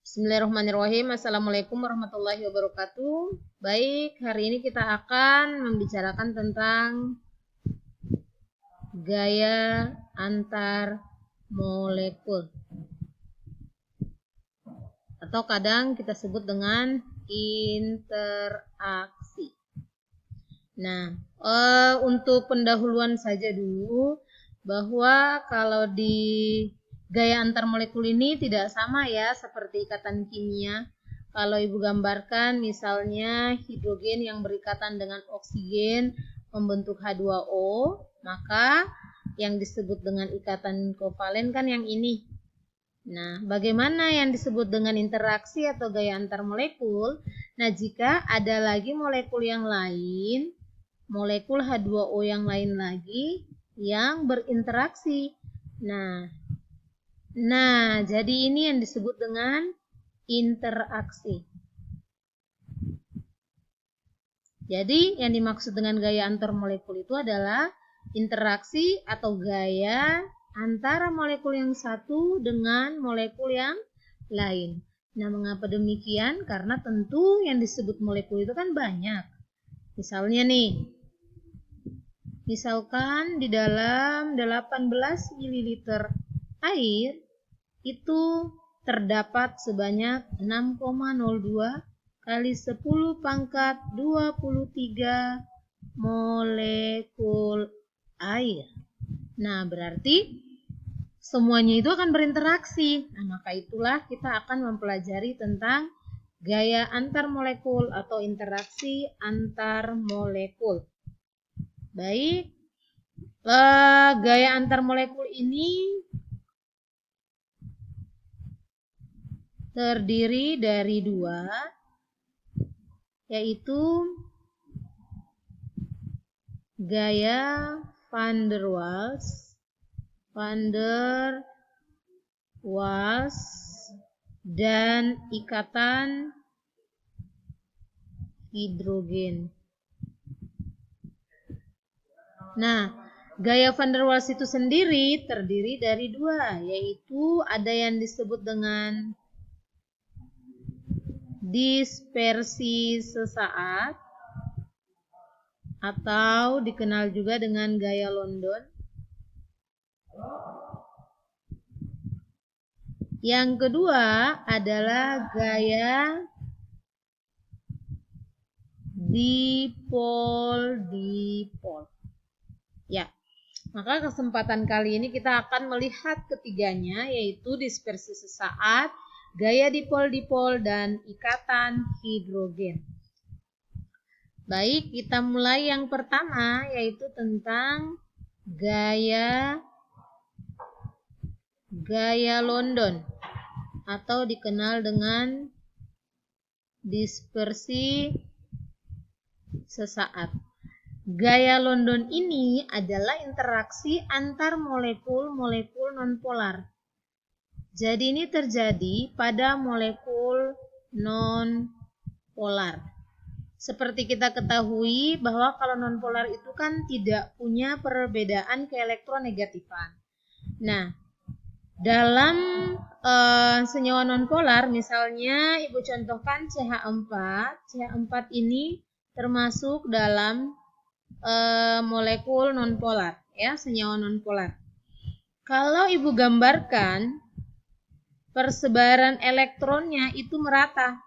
Bismillahirrahmanirrahim. Assalamualaikum warahmatullahi wabarakatuh. Baik, hari ini kita akan membicarakan tentang gaya antar molekul, atau kadang kita sebut dengan interaksi. Nah, untuk pendahuluan saja dulu, bahwa kalau di gaya antar molekul ini tidak sama ya seperti ikatan kimia. Kalau Ibu gambarkan misalnya hidrogen yang berikatan dengan oksigen membentuk H2O, maka yang disebut dengan ikatan kovalen kan yang ini. Nah, bagaimana yang disebut dengan interaksi atau gaya antar molekul? Nah, jika ada lagi molekul yang lain, molekul H2O yang lain lagi yang berinteraksi. Nah, jadi ini yang disebut dengan interaksi. Jadi, yang dimaksud dengan gaya antar molekul itu adalah interaksi atau gaya antara molekul yang satu dengan molekul yang lain. Nah, mengapa demikian? Karena tentu yang disebut molekul itu kan banyak. Misalnya nih, misalkan di dalam 18 ml air itu terdapat sebanyak 6,02 kali 10 pangkat 23 molekul air. Nah, berarti semuanya itu akan berinteraksi. Nah, maka itulah kita akan mempelajari tentang gaya antar molekul atau interaksi antar molekul. Baik, gaya antar molekul ini terdiri dari dua, yaitu gaya van der Waals dan ikatan hidrogen. Nah, gaya van der Waals itu sendiri terdiri dari dua, yaitu ada yang disebut dengan dispersi sesaat atau dikenal juga dengan gaya London. Yang kedua adalah gaya dipol. Ya, maka kesempatan kali ini kita akan melihat ketiganya, yaitu dispersi sesaat, gaya dipol-dipol, dan ikatan hidrogen. Baik, kita mulai yang pertama, yaitu tentang gaya London atau dikenal dengan dispersi sesaat. Gaya London ini adalah interaksi antar molekul-molekul nonpolar. Jadi ini terjadi pada molekul nonpolar. Seperti kita ketahui bahwa kalau nonpolar itu kan tidak punya perbedaan keelektronegatifan. Nah, dalam senyawa nonpolar, misalnya Ibu contohkan CH4. CH4 ini termasuk dalam molekul nonpolar, ya, senyawa nonpolar. Kalau Ibu gambarkan, persebaran elektronnya itu merata.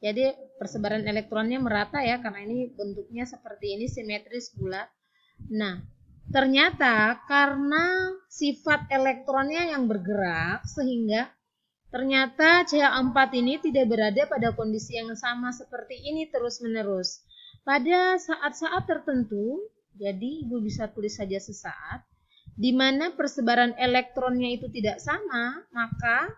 Jadi persebaran elektronnya merata ya, karena ini bentuknya seperti ini, simetris bulat. Nah, ternyata karena sifat elektronnya yang bergerak, sehingga ternyata CH4 ini tidak berada pada kondisi yang sama seperti ini terus-menerus. Pada saat-saat tertentu, jadi Ibu bisa tulis saja sesaat, di mana persebaran elektronnya itu tidak sama, maka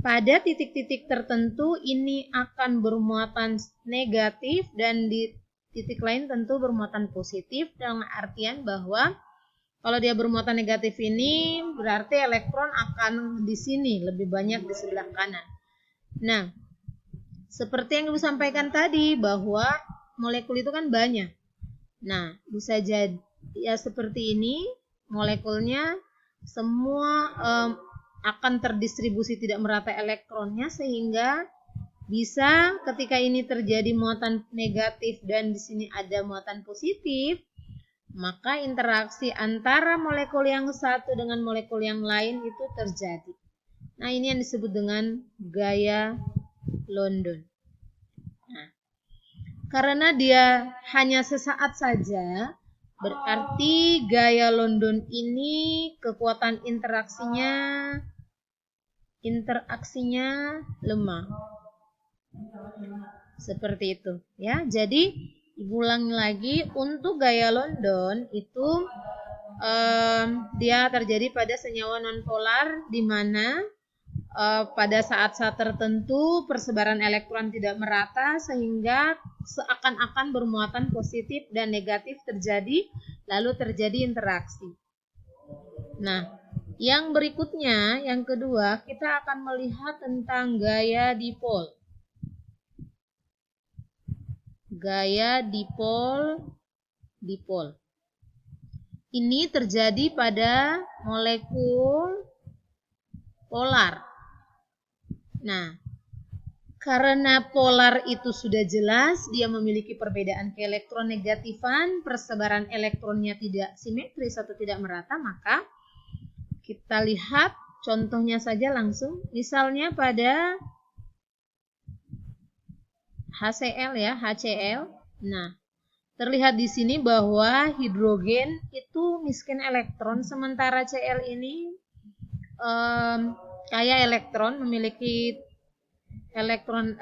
pada titik-titik tertentu ini akan bermuatan negatif dan di titik lain tentu bermuatan positif, dengan artian bahwa kalau dia bermuatan negatif ini berarti elektron akan di sini lebih banyak di sebelah kanan. Nah, seperti yang Ibu sampaikan tadi bahwa molekul itu kan banyak. Nah, bisa jadi ya seperti ini, molekulnya semua akan terdistribusi tidak merata elektronnya, sehingga bisa ketika ini terjadi muatan negatif dan di sini ada muatan positif, maka interaksi antara molekul yang satu dengan molekul yang lain itu terjadi. Nah, ini yang disebut dengan gaya London. Nah, karena dia hanya sesaat saja, berarti gaya London ini kekuatan interaksinya lemah. Seperti itu, ya. Jadi diulangi lagi, untuk gaya London itu dia terjadi pada senyawa nonpolar, di mana pada saat-saat tertentu persebaran elektron tidak merata sehingga seakan-akan bermuatan positif dan negatif terjadi, lalu terjadi interaksi. Nah, yang berikutnya, yang kedua, kita akan melihat tentang gaya dipol. Gaya dipol. Ini terjadi pada molekul polar. Nah, karena polar itu sudah jelas, dia memiliki perbedaan keelektronegatifan, persebaran elektronnya tidak simetris atau tidak merata, maka kita lihat contohnya saja langsung. Misalnya pada HCl ya, HCl. Nah, terlihat di sini bahwa hidrogen itu miskin elektron, sementara Cl ini kaya elektron, memiliki elektron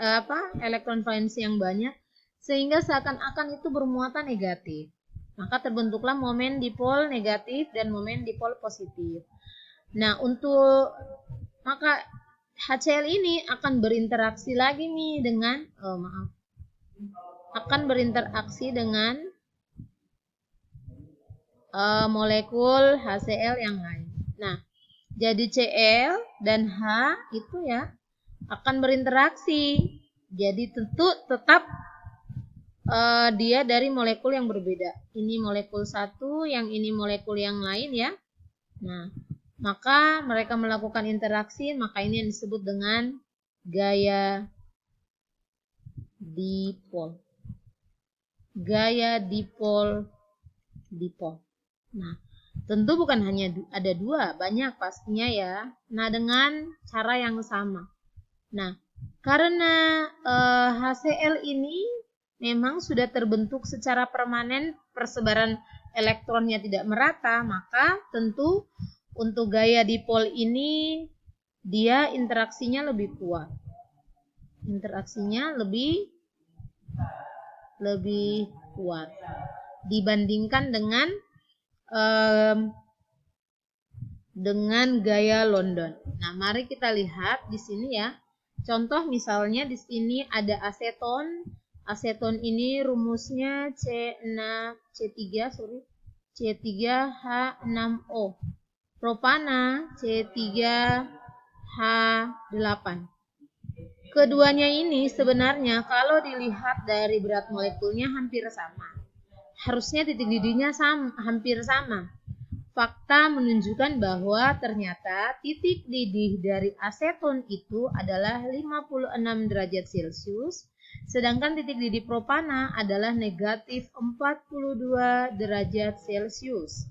valensi yang banyak, sehingga seakan-akan itu bermuatan negatif. Maka terbentuklah momen dipol negatif dan momen dipol positif. Nah, maka HCl ini akan berinteraksi lagi nih dengan molekul HCl yang lain. Nah, jadi Cl dan H itu ya akan berinteraksi. Jadi tetap dia dari molekul yang berbeda. Ini molekul satu, yang ini molekul yang lain ya. Nah, maka mereka melakukan interaksi, maka ini yang disebut dengan gaya dipol. Gaya dipol. Nah, tentu bukan hanya ada dua, banyak pastinya ya. Nah, dengan cara yang sama. Nah, karena HCl ini memang sudah terbentuk secara permanen, persebaran elektronnya tidak merata, maka tentu untuk gaya dipol ini dia interaksinya lebih kuat. Interaksinya lebih kuat dibandingkan dengan gaya London. Nah, mari kita lihat di sini ya. Contoh misalnya di sini ada aseton. Aseton ini rumusnya C3H6O. Propana C3H8. Keduanya ini sebenarnya kalau dilihat dari berat molekulnya hampir sama. Harusnya titik didihnya hampir sama. Fakta menunjukkan bahwa ternyata titik didih dari aseton itu adalah 56 derajat Celcius, sedangkan titik didih propana adalah negatif 42 derajat Celcius.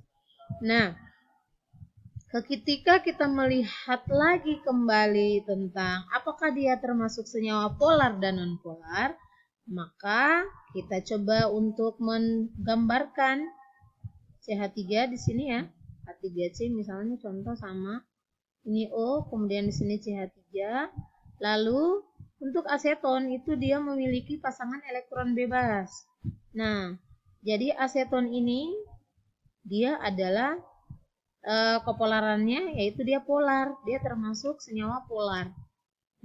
Nah, ketika kita melihat lagi kembali tentang apakah dia termasuk senyawa polar dan nonpolar, maka kita coba untuk menggambarkan CH3 di sini ya. H3C misalnya contoh sama. Ini O, kemudian di sini CH3. Lalu untuk aseton itu dia memiliki pasangan elektron bebas. Nah, jadi aseton ini dia adalah kepolarannya yaitu dia polar, dia termasuk senyawa polar.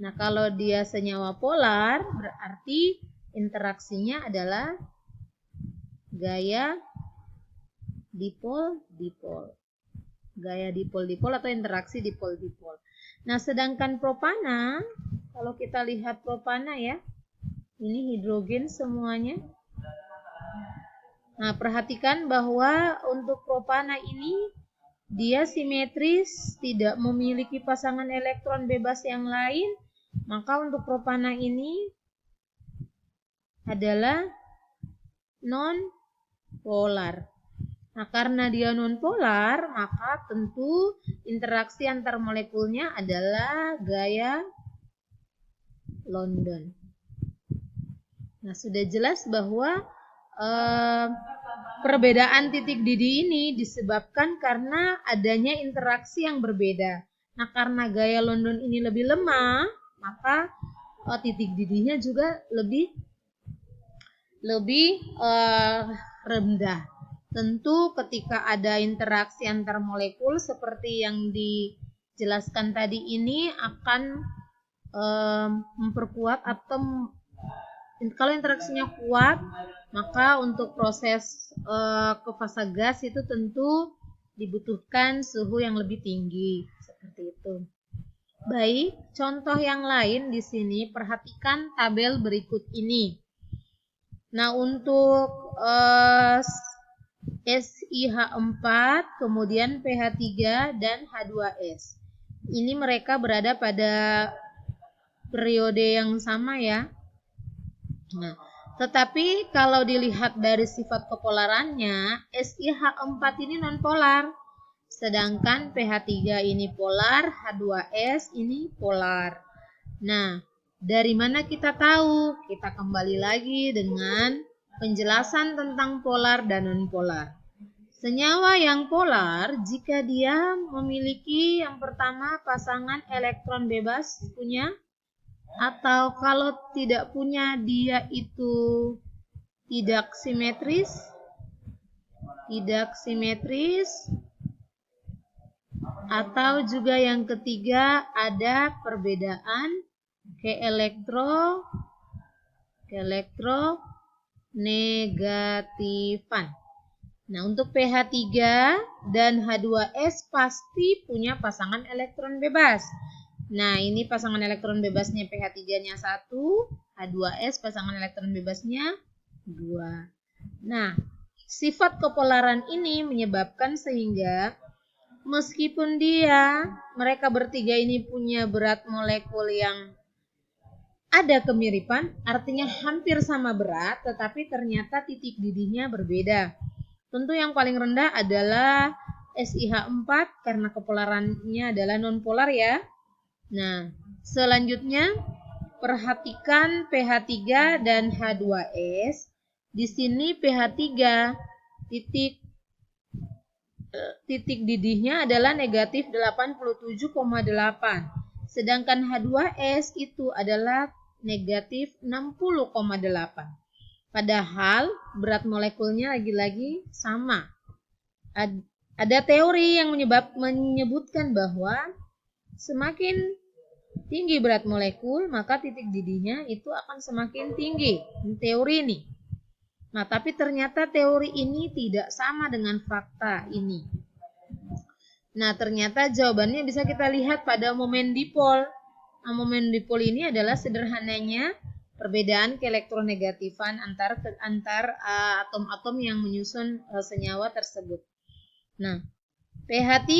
Nah, kalau dia senyawa polar berarti interaksinya adalah gaya dipol-dipol. Gaya dipol-dipol atau interaksi dipol-dipol. Nah, sedangkan propana, kalau kita lihat propana ya, ini hidrogen semuanya. Nah, perhatikan bahwa untuk propana ini dia simetris, tidak memiliki pasangan elektron bebas yang lain, maka untuk propana ini adalah non-polar. Nah, karena dia non-polar, maka tentu interaksi antar molekulnya adalah gaya London. Nah, sudah jelas bahwa perbedaan titik didih ini disebabkan karena adanya interaksi yang berbeda. Nah, karena gaya London ini lebih lemah, maka titik didihnya juga lebih rendah. Tentu ketika ada interaksi antar molekul seperti yang dijelaskan tadi ini akan memperkuat atau kalau interaksinya kuat, maka untuk proses ke fase gas itu tentu dibutuhkan suhu yang lebih tinggi, seperti itu. Baik, contoh yang lain di sini perhatikan tabel berikut ini. Nah, untuk SiH4, kemudian pH3 dan H2S. Ini mereka berada pada periode yang sama ya. Nah, tetapi kalau dilihat dari sifat kepolarannya, SiH4 ini nonpolar. Sedangkan pH3 ini polar, H2S ini polar. Nah, dari mana kita tahu? Kita kembali lagi dengan penjelasan tentang polar dan nonpolar. Senyawa yang polar jika dia memiliki yang pertama pasangan elektron bebas punya, atau kalau tidak punya dia itu tidak simetris, atau juga yang ketiga ada perbedaan keelektronegatifan. Nah, untuk pH3 dan H2S pasti punya pasangan elektron bebas. Nah, ini pasangan elektron bebasnya pH3-nya 1, H2S pasangan elektron bebasnya 2. Nah, sifat kepolaran ini menyebabkan sehingga meskipun mereka bertiga ini punya berat molekul yang ada kemiripan, artinya hampir sama berat, tetapi ternyata titik didihnya berbeda. Tentu yang paling rendah adalah SiH4 karena kepolarannya adalah nonpolar ya. Nah, selanjutnya perhatikan pH3 dan H2S. Di sini pH3 titik didihnya adalah negatif 87,8. Sedangkan H2S itu adalah negatif 60,8. Padahal berat molekulnya lagi-lagi sama. Ada teori yang menyebutkan bahwa semakin tinggi berat molekul, maka titik didihnya itu akan semakin tinggi. Teori ini. Nah, tapi ternyata teori ini tidak sama dengan fakta ini. Nah, ternyata jawabannya bisa kita lihat pada momen dipol. Nah, momen dipol ini adalah sederhananya perbedaan keelektronegatifan antar atom-atom yang menyusun senyawa tersebut. Nah, pH3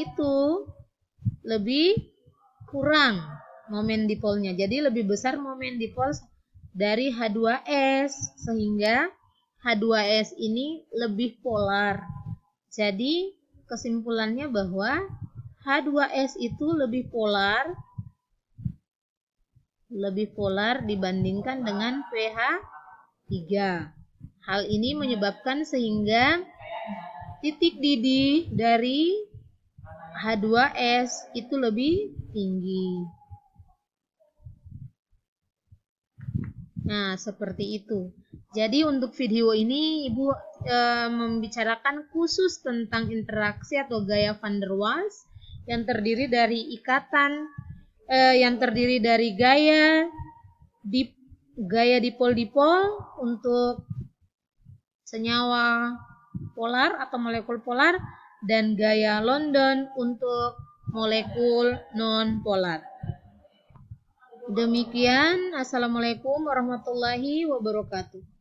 itu lebih kurang momen dipolnya. Jadi lebih besar momen dipol dari H2S sehingga H2S ini lebih polar. Jadi kesimpulannya bahwa H2S itu lebih polar dibandingkan dengan pH3. Hal ini menyebabkan sehingga titik didih dari H2S itu lebih tinggi. Nah, seperti itu. Jadi untuk video ini Ibu membicarakan khusus tentang interaksi atau gaya van der Waals yang terdiri dari gaya dipol-dipol untuk senyawa polar atau molekul polar dan gaya London untuk molekul non-polar. Demikian, Assalamualaikum warahmatullahi wabarakatuh.